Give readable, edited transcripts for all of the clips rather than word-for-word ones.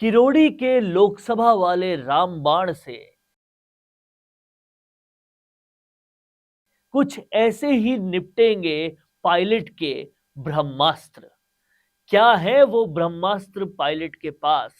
किरोड़ी के लोकसभा वाले रामबाण से कुछ ऐसे ही निपटेंगे पायलट के ब्रह्मास्त्र। क्या है वो ब्रह्मास्त्र पायलट के पास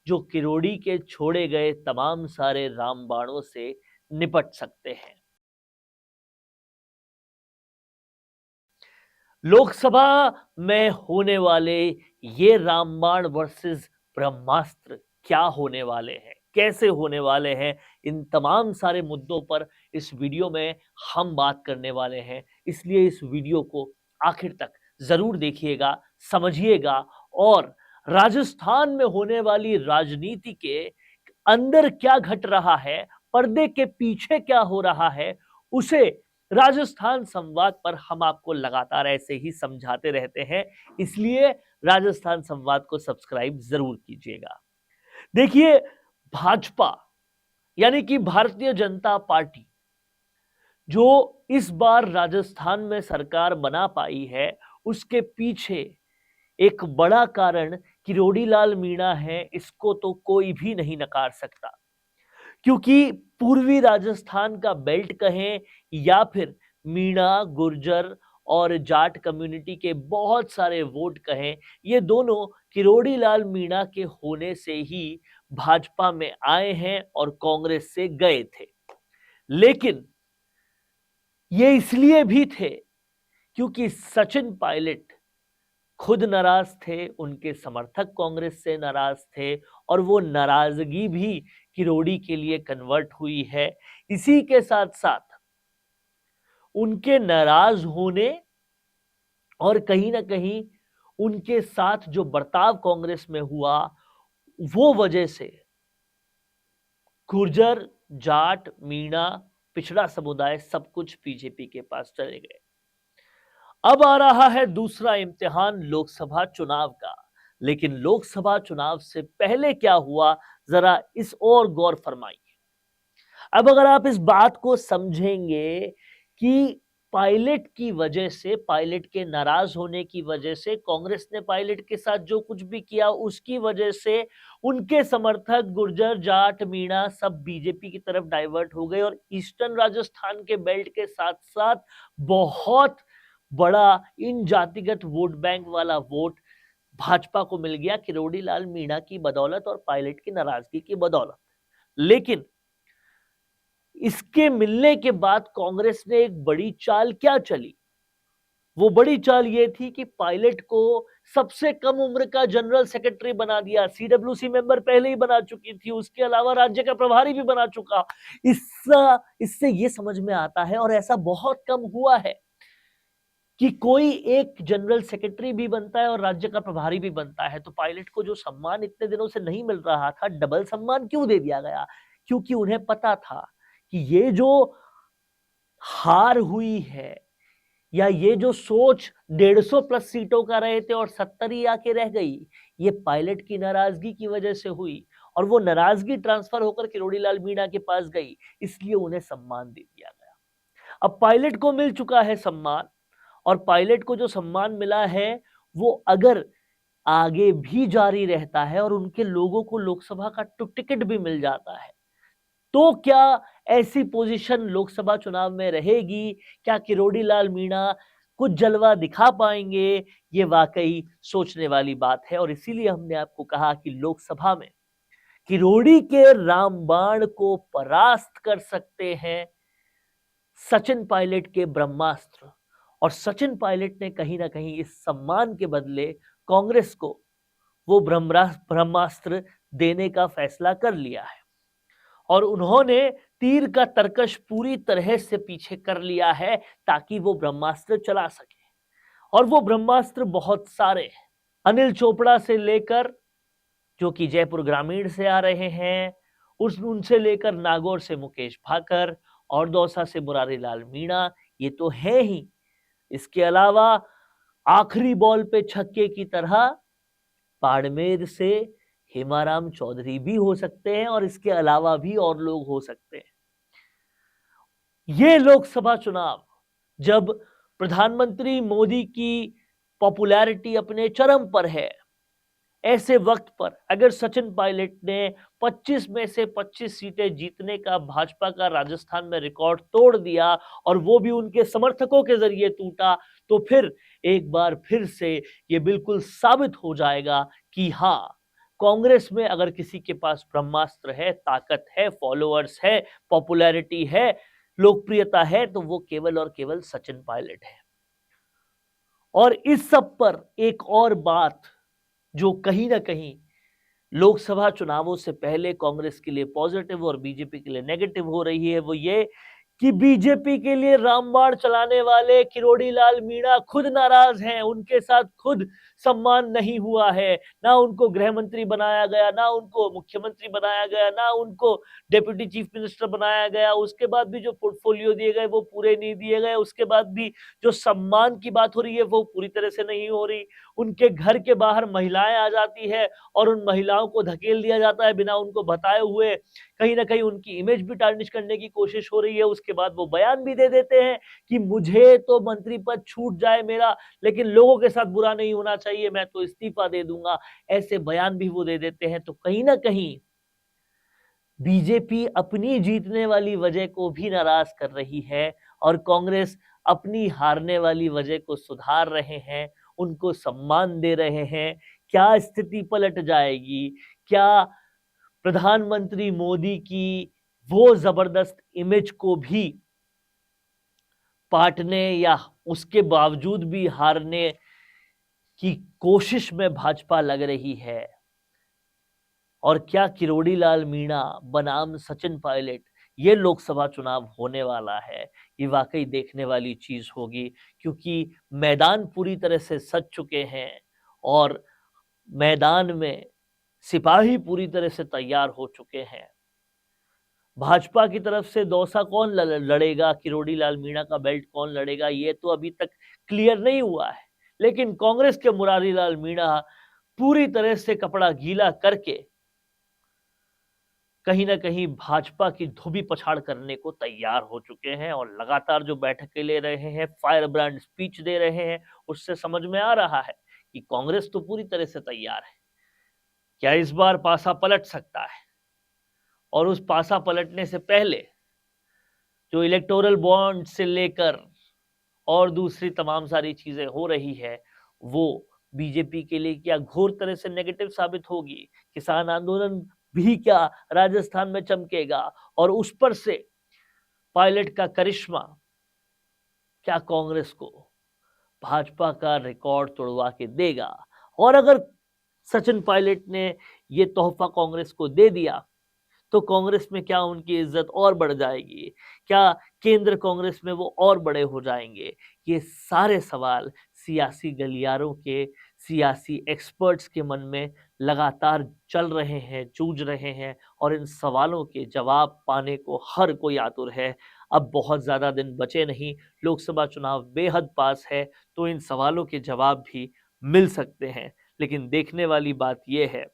जो किरोड़ी के छोड़े गए तमाम सारे रामबाणों से निपट सकते हैं। लोकसभा में होने वाले ये रामबाण वर्सेस ब्रह्मास्त्र क्या होने वाले हैं, कैसे होने वाले हैं, इन तमाम सारे मुद्दों पर इस वीडियो में हम बात करने वाले हैं। इसलिए इस वीडियो को आखिर तक जरूर देखिएगा, समझिएगा और राजस्थान में होने वाली राजनीति के अंदर क्या घट रहा है, पर्दे के पीछे क्या हो रहा है, उसे राजस्थान संवाद पर हम आपको लगातार ऐसे ही समझाते रहते हैं। इसलिए राजस्थान संवाद को सब्सक्राइब जरूर कीजिएगा। देखिए, भाजपा यानी कि भारतीय जनता पार्टी जो इस बार राजस्थान में सरकार बना पाई है, उसके पीछे एक बड़ा कारण किरोड़ी लाल मीणा है। इसको तो कोई भी नहीं नकार सकता, क्योंकि पूर्वी राजस्थान का बेल्ट कहें या फिर मीणा, गुर्जर और जाट कम्युनिटी के बहुत सारे वोट कहें, ये दोनों किरोड़ी लाल मीणा के होने से ही भाजपा में आए हैं और कांग्रेस से गए थे। लेकिन ये इसलिए भी थे क्योंकि सचिन पायलट खुद नाराज थे, उनके समर्थक कांग्रेस से नाराज थे और वो नाराजगी भी किरोड़ी के लिए कन्वर्ट हुई है। इसी के साथ साथ उनके नाराज होने और कहीं ना कहीं उनके साथ जो बर्ताव कांग्रेस में हुआ, वो वजह से गुर्जर, जाट, मीणा, पिछड़ा समुदाय सब कुछ बीजेपी के पास चले गए। अब आ रहा है दूसरा इम्तिहान लोकसभा चुनाव का। लेकिन लोकसभा चुनाव से पहले क्या हुआ, जरा इस और गौर फरमाइए। अब अगर आप इस बात को समझेंगे कि पायलट की वजह से, पायलट के नाराज होने की वजह से, कांग्रेस ने पायलट के साथ जो कुछ भी किया उसकी वजह से उनके समर्थक गुर्जर, जाट, मीणा सब बीजेपी की तरफ डाइवर्ट हो गए और ईस्टर्न राजस्थान के बेल्ट के साथ साथ बहुत बड़ा इन जातिगत वोट बैंक वाला वोट भाजपा को मिल गया किरोड़ी लाल मीणा की बदौलत और पायलट की नाराजगी की बदौलत। लेकिन इसके मिलने के बाद कांग्रेस ने एक बड़ी चाल क्या चली, वो बड़ी चाल ये थी कि पायलट को सबसे कम उम्र का जनरल सेक्रेटरी बना दिया। सीडब्ल्यूसी मेंबर पहले ही बना चुकी थी, उसके अलावा राज्य का प्रभारी भी बना चुका। इससे ये समझ में आता है, और ऐसा बहुत कम हुआ है कि कोई एक जनरल सेक्रेटरी भी बनता है और राज्य का प्रभारी भी बनता है। तो पायलट को जो सम्मान इतने दिनों से नहीं मिल रहा था, डबल सम्मान क्यों दे दिया गया? क्योंकि उन्हें पता था कि ये जो हार हुई है, या ये जो सोच 150 प्लस सीटों का रहे थे और 70 ही आके रह गई, ये पायलट की नाराजगी की वजह से हुई और वो नाराजगी ट्रांसफर होकर किरोड़ी लाल मीणा के पास गई, इसलिए उन्हें सम्मान दे दिया गया। अब पायलट को मिल चुका है सम्मान, और पायलट को जो सम्मान मिला है वो अगर आगे भी जारी रहता है और उनके लोगों को लोकसभा का टिकट भी मिल जाता है, तो क्या ऐसी पोजीशन लोकसभा चुनाव में रहेगी? क्या किरोड़ी लाल मीणा कुछ जलवा दिखा पाएंगे? ये वाकई सोचने वाली बात है, और इसीलिए हमने आपको कहा कि लोकसभा में किरोड़ी के रामबाण को परास्त कर सकते हैं सचिन पायलट के ब्रह्मास्त्र। और सचिन पायलट ने कहीं ना कहीं इस सम्मान के बदले कांग्रेस को वो ब्रह्मास्त्र देने का फैसला कर लिया है, और उन्होंने तीर का तरकश पूरी तरह से पीछे कर लिया है ताकि वो ब्रह्मास्त्र चला सके। और वो ब्रह्मास्त्र बहुत सारे हैं। अनिल चोपड़ा से लेकर, जो कि जयपुर ग्रामीण से आ रहे हैं, उनसे लेकर नागौर से मुकेश भाकर और दौसा से मुरारी लाल मीणा, ये तो है ही। इसके अलावा आखिरी बॉल पे छक्के की तरह बाड़मेर से हेमाराम चौधरी भी हो सकते हैं, और इसके अलावा भी और लोग हो सकते हैं। ये लोकसभा चुनाव जब प्रधानमंत्री मोदी की पॉपुलैरिटी अपने चरम पर है, ऐसे वक्त पर अगर सचिन पायलट ने 25 में से 25 सीटें जीतने का भाजपा का राजस्थान में रिकॉर्ड तोड़ दिया और वो भी उनके समर्थकों के जरिए टूटा, तो फिर एक बार फिर से ये बिल्कुल साबित हो जाएगा कि हाँ, कांग्रेस में अगर किसी के पास ब्रह्मास्त्र है, ताकत है, फॉलोअर्स है, पॉपुलैरिटी है, लोकप्रियता है, तो वो केवल और केवल सचिन पायलट है। और इस सब पर एक और बात जो कहीं ना कहीं लोकसभा चुनावों से पहले कांग्रेस के लिए पॉजिटिव और बीजेपी के लिए नेगेटिव हो रही है, वो ये कि बीजेपी के लिए रामबाण चलाने वाले किरोड़ी लाल मीणा खुद नाराज हैं। उनके साथ खुद सम्मान नहीं हुआ है, ना उनको गृह मंत्री बनाया गया, ना उनको मुख्यमंत्री बनाया गया, ना उनको डेप्यूटी चीफ मिनिस्टर बनाया गया। उसके बाद भी जो पोर्टफोलियो दिए गए वो पूरे नहीं दिए गए। उसके बाद भी जो सम्मान की बात हो रही है वो पूरी तरह से नहीं हो रही। उनके घर के बाहर महिलाएं आ जाती है और उन महिलाओं को धकेल दिया जाता है बिना उनको बताए हुए। कहीं ना कहीं उनकी इमेज भी टार्निश करने की कोशिश हो रही है। उसके बाद वो बयान भी दे देते हैं कि मुझे तो मंत्री पद छूट जाए मेरा, लेकिन लोगों के साथ बुरा नहीं होना चाहिए, मैं तो इस्तीफा दे दूंगा। ऐसे बयान भी वो दे देते हैं। तो कहीं ना कहीं बीजेपी अपनी जीतने वाली वजह को भी नाराज कर रही है और कांग्रेस अपनी हारने वाली वजह को सुधार रहे हैं, उनको सम्मान दे रहे हैं। क्या स्थिति पलट जाएगी? क्या प्रधानमंत्री मोदी की वो जबरदस्त इमेज को भी पाटने या उसके बावजूद भी हारने की कोशिश में भाजपा लग रही है? और क्या किरोड़ी लाल मीणा बनाम सचिन पायलट ये लोकसभा चुनाव होने वाला है? ये वाकई देखने वाली चीज होगी, क्योंकि मैदान पूरी तरह से सज चुके हैं और मैदान में सिपाही पूरी तरह से तैयार हो चुके हैं। भाजपा की तरफ से दौसा कौन लड़ेगा, किरोड़ी लाल मीणा का बेल्ट कौन लड़ेगा, ये तो अभी तक क्लियर नहीं हुआ है। लेकिन कांग्रेस के मुरारी लाल मीणा पूरी तरह से कपड़ा गीला करके कहीं ना कहीं भाजपा की धोबी पछाड़ करने को तैयार हो चुके हैं और लगातार जो बैठकें ले रहे हैं, फायर ब्रांड स्पीच दे रहे हैं, उससे समझ में आ रहा है कि कांग्रेस तो पूरी तरह से तैयार है। क्या इस बार पासा पलट सकता है? और उस पासा पलटने से पहले जो इलेक्टोरल बॉन्ड से लेकर और दूसरी तमाम सारी चीजें हो रही है, वो बीजेपी के लिए क्या घोर तरह से नेगेटिव साबित होगी? किसान आंदोलन भी क्या राजस्थान में चमकेगा? और उस पर से पायलट का करिश्मा क्या कांग्रेस को भाजपा का रिकॉर्ड तोड़वा के देगा? और अगर सचिन पायलट ने ये तोहफा कांग्रेस को दे दिया तो कांग्रेस में क्या उनकी इज्जत और बढ़ जाएगी? क्या केंद्र कांग्रेस में वो और बड़े हो जाएंगे? ये सारे सवाल सियासी गलियारों के, सियासी एक्सपर्ट्स के मन में लगातार चल रहे हैं, जूझ रहे हैं और इन सवालों के जवाब पाने को हर कोई आतुर है। अब बहुत ज़्यादा दिन बचे नहीं, लोकसभा चुनाव बेहद पास है, तो इन सवालों के जवाब भी मिल सकते हैं। लेकिन देखने वाली बात यह है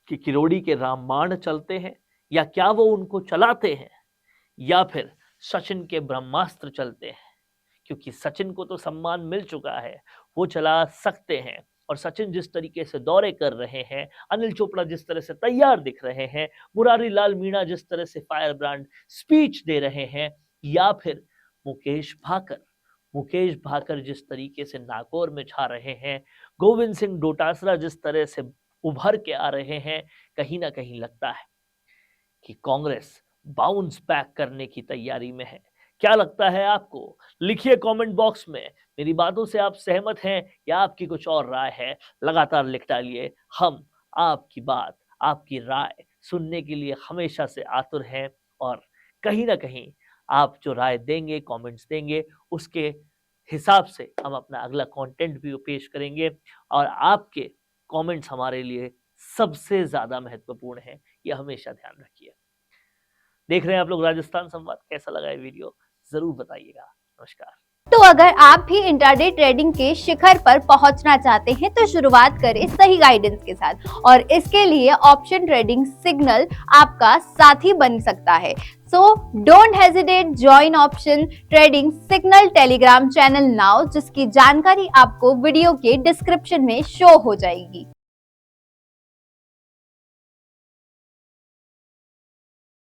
कि किरोड़ी के रामबाण चलते हैं या क्या वो उनको चलाते हैं, या फिर सचिन के ब्रह्मास्त्र चलते हैं। क्योंकि सचिन को तो सम्मान मिल चुका है, वो चला सकते हैं। और सचिन जिस तरीके से दौरे कर रहे हैं, अनिल चोपड़ा जिस तरह से तैयार दिख रहे हैं, मुरारी लाल मीणा जिस तरह से फायर ब्रांड स्पीच दे रहे हैं, या फिर मुकेश भाकर जिस तरीके से नागौर में छा रहे हैं, गोविंद सिंह डोटासरा जिस तरह से उभर के आ रहे हैं, कहीं ना कहीं लगता है कि कांग्रेस बाउंस बैक करने की तैयारी में है। क्या लगता है आपको? लिखिए कमेंट बॉक्स में। मेरी बातों से आप सहमत हैं या आपकी कुछ और राय है? लगातार लिख डालिए। हम आपकी बात, आपकी राय सुनने के लिए हमेशा से आतुर हैं और कहीं ना कहीं आप जो राय देंगे, कमेंट्स देंगे, उसके हिसाब से हम अपना अगला कंटेंट भी पेश करेंगे। और आपके कमेंट्स हमारे लिए सबसे ज्यादा महत्वपूर्ण है, ये हमेशा ध्यान रखिए। देख रहे हैं आप लोग राजस्थान संवाद। कैसा लगा ये वीडियो जरूर बताइएगा। नमस्कार। तो अगर आप भी इंट्राडे ट्रेडिंग के शिखर पर पहुंचना चाहते हैं तो शुरुआत करें सही गाइडेंस के साथ, और इसके लिए ऑप्शन ट्रेडिंग सिग्नल आपका साथी बन सकता है। So don't hesitate, join option trading signal Telegram channel now, जिसकी जानकारी आपको वीडियो के डिस्क्रिप्शन में शो हो जाएगी।